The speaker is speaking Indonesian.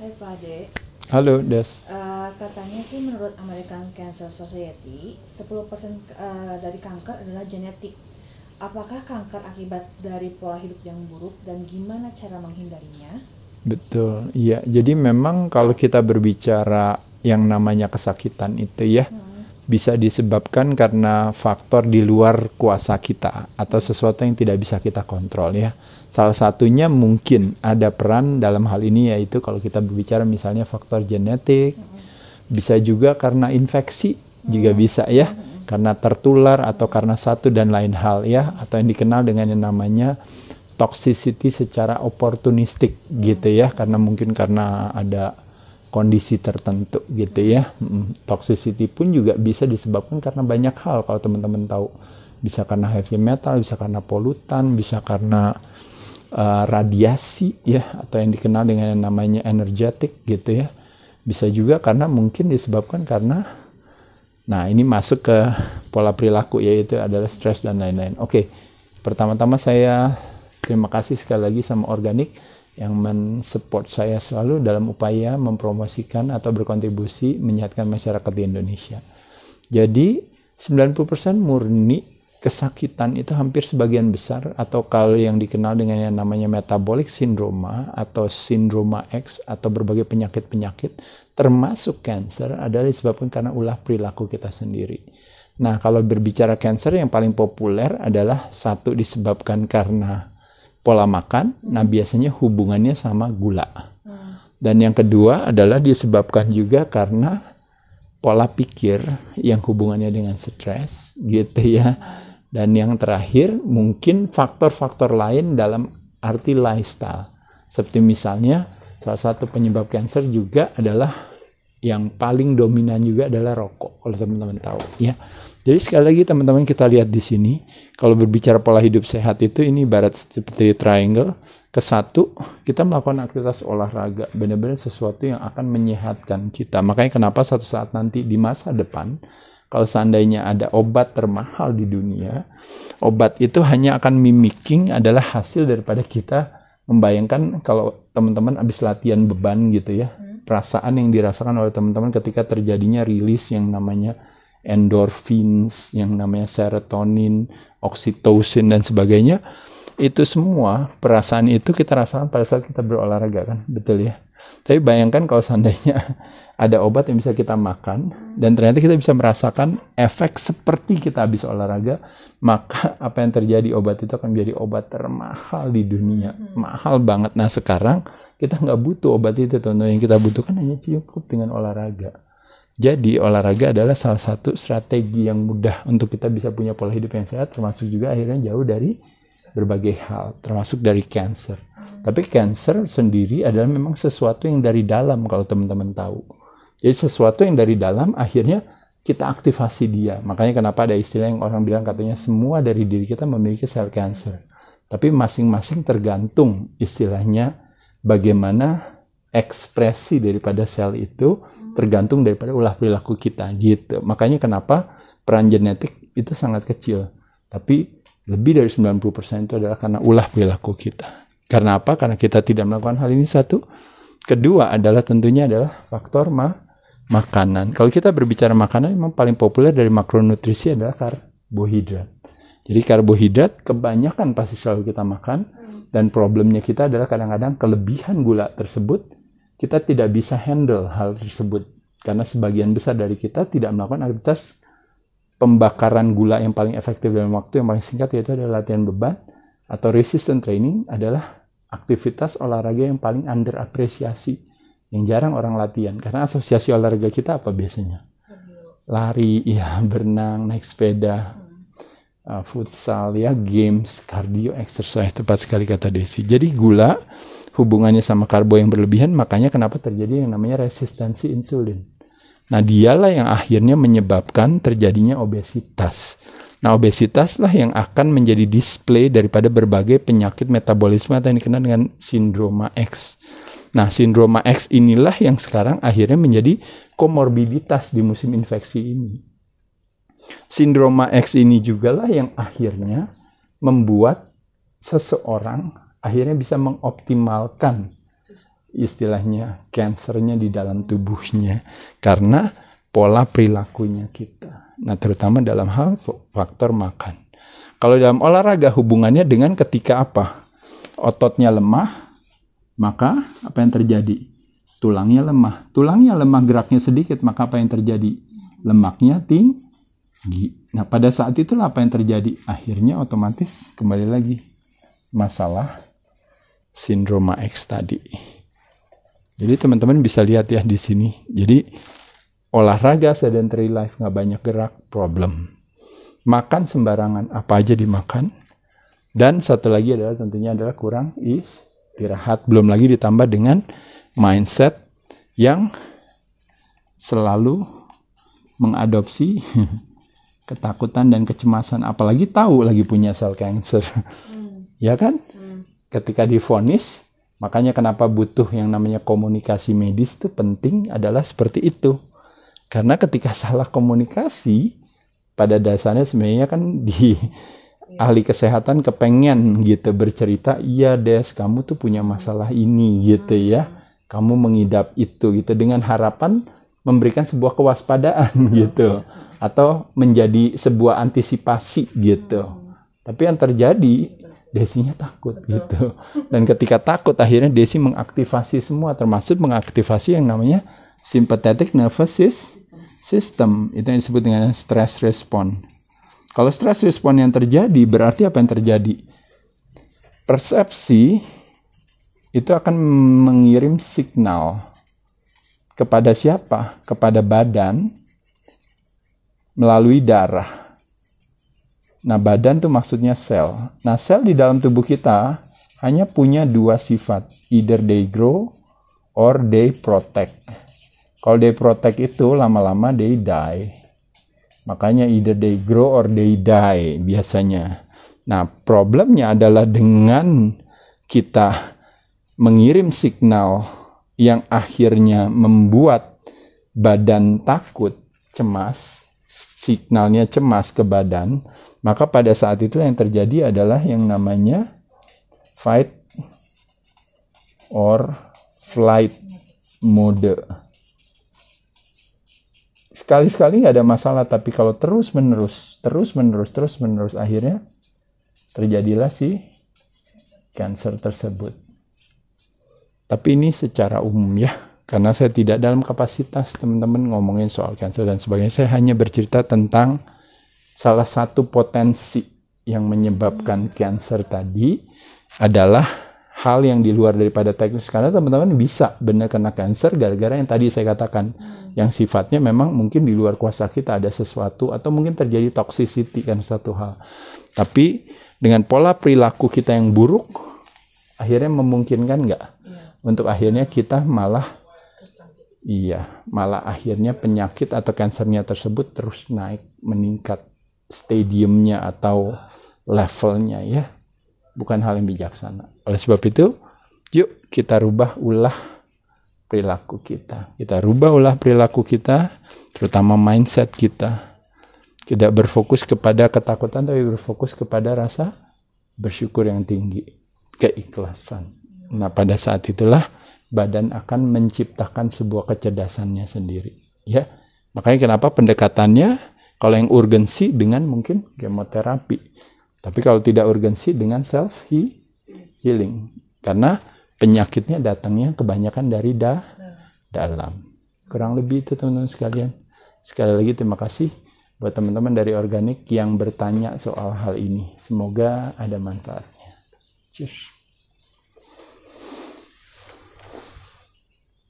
Hai Pak Ade. Halo Des. Katanya sih menurut American Cancer Society 10% dari kanker adalah genetik. Apakah kanker akibat dari pola hidup yang buruk dan gimana cara menghindarinya? Betul, iya. Jadi memang kalau kita berbicara yang namanya kesakitan itu ya, bisa disebabkan karena faktor di luar kuasa kita atau sesuatu yang tidak bisa kita kontrol ya. Salah satunya mungkin ada peran dalam hal ini, yaitu kalau kita berbicara misalnya faktor genetik, bisa juga karena infeksi juga bisa ya, karena tertular atau karena satu dan lain hal ya, atau yang dikenal dengan yang namanya toxicity secara oportunistik gitu ya, karena mungkin karena ada kondisi tertentu gitu ya. Toxicity pun juga bisa disebabkan karena banyak hal, kalau teman-teman tahu. Bisa karena heavy metal, bisa karena polutan, bisa karena radiasi ya, atau yang dikenal dengan yang namanya energetik gitu ya. Bisa juga karena mungkin disebabkan karena, nah ini masuk ke pola perilaku, yaitu adalah stres dan lain-lain. Oke, pertama-tama saya terima kasih sekali lagi sama Organik yang mensupport saya selalu dalam upaya mempromosikan atau berkontribusi menyehatkan masyarakat di Indonesia. Jadi 90% murni kesakitan itu hampir sebagian besar, atau kalau yang dikenal dengan yang namanya metabolic syndrome atau sindroma X atau berbagai penyakit-penyakit termasuk cancer adalah disebabkan karena ulah perilaku kita sendiri. Nah, kalau berbicara cancer yang paling populer adalah satu disebabkan karena pola makan, nah biasanya hubungannya sama gula. Dan yang kedua adalah disebabkan juga karena pola pikir yang hubungannya dengan stres gitu ya. Dan yang terakhir mungkin faktor-faktor lain dalam arti lifestyle. Seperti misalnya salah satu penyebab kanker juga adalah yang paling dominan juga adalah rokok, kalau teman-teman tahu ya. Jadi sekali lagi teman-teman, kita lihat di sini, kalau berbicara pola hidup sehat itu ini ibarat seperti triangle. Kesatu, kita melakukan aktivitas olahraga, benar-benar sesuatu yang akan menyehatkan kita. Makanya kenapa suatu saat nanti di masa depan, kalau seandainya ada obat termahal di dunia, obat itu hanya akan mimicking, adalah hasil daripada kita membayangkan kalau teman-teman habis latihan beban gitu ya, perasaan yang dirasakan oleh teman-teman ketika terjadinya rilis yang namanya endorphins, yang namanya serotonin, oksitosin dan sebagainya. Itu semua perasaan itu kita rasakan pada saat kita berolahraga kan, betul ya. Tapi bayangkan kalau seandainya ada obat yang bisa kita makan dan ternyata kita bisa merasakan efek seperti kita habis olahraga, maka apa yang terjadi, obat itu akan menjadi obat termahal di dunia, mahal banget. Nah sekarang kita nggak butuh obat itu, teman-teman. Yang kita butuhkan hanya cukup dengan olahraga. Jadi olahraga adalah salah satu strategi yang mudah untuk kita bisa punya pola hidup yang sehat, termasuk juga akhirnya jauh dari berbagai hal, termasuk dari cancer. Tapi cancer sendiri adalah memang sesuatu yang dari dalam, kalau teman-teman tahu. Jadi sesuatu yang dari dalam akhirnya kita aktifasi dia. Makanya kenapa ada istilah yang orang bilang katanya semua dari diri kita memiliki sel cancer. Tapi masing-masing tergantung istilahnya bagaimana ekspresi daripada sel itu, tergantung daripada ulah perilaku kita gitu. Makanya kenapa peran genetik itu sangat kecil. Tapi lebih dari 90% itu adalah karena ulah perilaku kita. Karena apa? Karena kita tidak melakukan hal ini, satu. Kedua adalah tentunya adalah faktor makanan. Kalau kita berbicara makanan, memang paling populer dari makronutrisi adalah karbohidrat. Jadi karbohidrat kebanyakan pasti selalu kita makan. Dan problemnya kita adalah kadang-kadang kelebihan gula tersebut, kita tidak bisa handle hal tersebut. Karena sebagian besar dari kita tidak melakukan aktivitas pembakaran gula yang paling efektif dalam waktu yang paling singkat, yaitu adalah latihan beban atau resistance training. Adalah aktivitas olahraga yang paling underapresiasi, yang jarang orang latihan. Karena asosiasi olahraga kita apa biasanya? Lari, ya, berenang, naik sepeda, futsal, ya, games, cardio, exercise, tepat sekali kata Desi. Jadi gula hubungannya sama karbo yang berlebihan, makanya kenapa terjadi yang namanya resistensi insulin. Nah, dialah yang akhirnya menyebabkan terjadinya obesitas. Nah, obesitaslah yang akan menjadi display daripada berbagai penyakit metabolisme atau yang dikenal dengan sindroma X. Nah, sindroma X inilah yang sekarang akhirnya menjadi komorbiditas di musim infeksi ini. Sindroma X ini jugalah yang akhirnya membuat seseorang akhirnya bisa mengoptimalkan istilahnya kansernya di dalam tubuhnya karena pola perilakunya kita. Nah, terutama dalam hal faktor makan. Kalau dalam olahraga hubungannya dengan ketika apa? Ototnya lemah, maka apa yang terjadi? Tulangnya lemah. Tulangnya lemah, geraknya sedikit, maka apa yang terjadi? Lemaknya tinggi. Nah, pada saat itulah apa yang terjadi? Akhirnya otomatis kembali lagi masalah sindroma X tadi. Jadi teman-teman bisa lihat ya di sini. Jadi olahraga sedentary life, nggak banyak gerak, problem. Makan sembarangan, apa aja dimakan. Dan satu lagi adalah tentunya adalah kurang istirahat. Belum lagi ditambah dengan mindset yang selalu mengadopsi ketakutan dan kecemasan. Apalagi tahu lagi punya sel kanker. Ya kan? Ketika divonis, makanya kenapa butuh yang namanya komunikasi medis itu penting adalah seperti itu. Karena ketika salah komunikasi, pada dasarnya sebenarnya kan di ahli kesehatan kepengen gitu bercerita, iya Des, kamu tuh punya masalah ini gitu ya. Kamu mengidap itu gitu dengan harapan memberikan sebuah kewaspadaan gitu. Atau menjadi sebuah antisipasi gitu. Tapi yang terjadi, Desinya takut gitu. Dan ketika takut akhirnya Desi mengaktifasi semua, termasuk mengaktifasi yang namanya sympathetic nervous system. Itu yang disebut dengan stress response. Kalau stress response yang terjadi, berarti apa yang terjadi? Persepsi itu akan mengirim signal kepada siapa? Kepada badan melalui darah. Nah, badan tuh maksudnya sel. Nah, sel di dalam tubuh kita hanya punya dua sifat. Either they grow or they protect. Kalau they protect itu lama-lama they die. Makanya either they grow or they die biasanya. Nah, problemnya adalah dengan kita mengirim signal yang akhirnya membuat badan takut, cemas, signalnya cemas ke badan, maka pada saat itu yang terjadi adalah yang namanya fight or flight mode. Sekali-sekali nggak ada masalah, tapi kalau terus-menerus, akhirnya terjadilah si kanker tersebut. Tapi ini secara umum ya, karena saya tidak dalam kapasitas teman-teman ngomongin soal kanker dan sebagainya. Saya hanya bercerita tentang salah satu potensi yang menyebabkan kanker tadi adalah hal yang di luar daripada teknis. Karena teman-teman bisa benar kena kanker gara-gara yang tadi saya katakan, yang sifatnya memang mungkin di luar kuasa kita, ada sesuatu atau mungkin terjadi toxicity kan satu hal. Tapi dengan pola perilaku kita yang buruk, akhirnya memungkinkan nggak untuk akhirnya kita malah akhirnya penyakit atau kansernya tersebut terus naik, meningkat stadiumnya atau levelnya ya. Bukan hal yang bijaksana. Oleh sebab itu, yuk kita rubah ulah perilaku kita. Kita rubah ulah perilaku kita, terutama mindset kita. Tidak berfokus kepada ketakutan, tapi berfokus kepada rasa bersyukur yang tinggi. Keikhlasan. Nah, pada saat itulah badan akan menciptakan sebuah kecerdasannya sendiri. Ya, makanya kenapa pendekatannya kalau yang urgensi dengan mungkin kemoterapi. Tapi kalau tidak urgensi dengan self healing. Karena penyakitnya datangnya kebanyakan dari dalam. Kurang lebih itu teman-teman sekalian. Sekali lagi terima kasih buat teman-teman dari Organik yang bertanya soal hal ini. Semoga ada manfaatnya. Cheers.